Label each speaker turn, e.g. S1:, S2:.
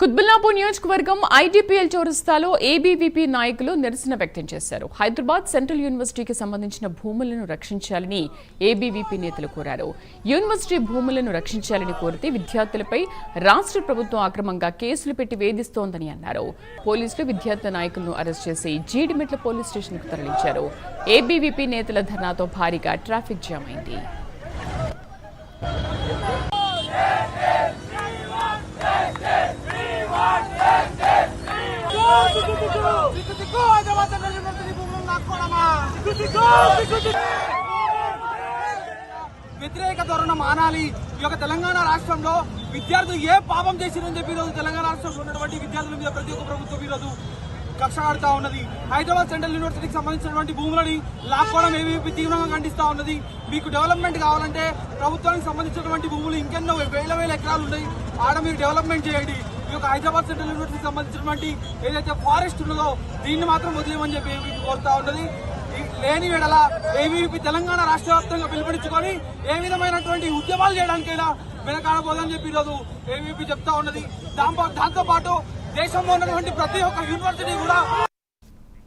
S1: కుత్బుల్లాపూర్ నియోజకవర్గం ఐటీపీఎల్ చౌరస్తాలో ఏబీవీపీ నాయకులు నిరసన వ్యక్తం చేశారు. హైదరాబాద్ సెంట్రల్ యూనివర్సిటీకి సంబంధించిన భూములను రక్షించాలని ఏబీవీపీ నేతలు కోరారు. యూనివర్సిటీ భూములను రక్షించాలని కోరితే విద్యార్థులపై రాష్ట్ర ప్రభుత్వం అక్రమంగా కేసులు పెట్టి వేధిస్తోందని అన్నారు. పోలీసులు విద్యార్థి నాయకులను అరెస్ట్ చేసి జీడిమెట్ల పోలీస్ స్టేషన్కు తరలించారు. ఏబీవీపీ నేతల ధర్నాతో భారీగా ట్రాఫిక్ జామ్ అయింది.
S2: వ్యతిరేక ధోరణి మానాలి. ఈ యొక్క తెలంగాణ రాష్ట్రంలో విద్యార్థులు ఏ పాపం చేసిరని చెప్పి ఈరోజు తెలంగాణ రాష్ట్రంలో ఉన్నటువంటి విద్యార్థుల మీద ప్రతి ఒక్క ప్రభుత్వం ఈరోజు కక్ష కడతా ఉన్నది. హైదరాబాద్ సెంట్రల్ యూనివర్సిటీకి సంబంధించినటువంటి భూములని లాక్కోవడం ఏవీపీ తీవ్రంగా ఖండిస్తా ఉన్నది. మీకు డెవలప్మెంట్ కావాలంటే ప్రభుత్వానికి సంబంధించినటువంటి భూములు ఇంకెన్నో వేల ఎకరాలు ఉన్నాయి, ఆడ మీరు డెవలప్మెంట్ చేయండి. ఈ యొక్క హైదరాబాద్ సెంట్రల్ యూనివర్సిటీకి సంబంధించినటువంటి ఏదైతే ఫారెస్ట్ ఉన్నదో దీన్ని మాత్రం వదిలేయమని చెప్పి ఏవీపీ కోరుతా ఉన్నది. లేని వేళ ఏవీపీ తెలంగాణ రాష్ట్ర వ్యాప్తంగా పిలుపునిచ్చుకొని ఏ విధమైనటువంటి ఉద్యమాలు చేయడానికైనా వెనకాడబోదని చెప్పి ఈరోజు ఏవీపీ చెప్తా ఉన్నది. దాంతో పాటు దేశంలో ఉన్నటువంటి ప్రతి ఒక్క యూనివర్సిటీ కూడా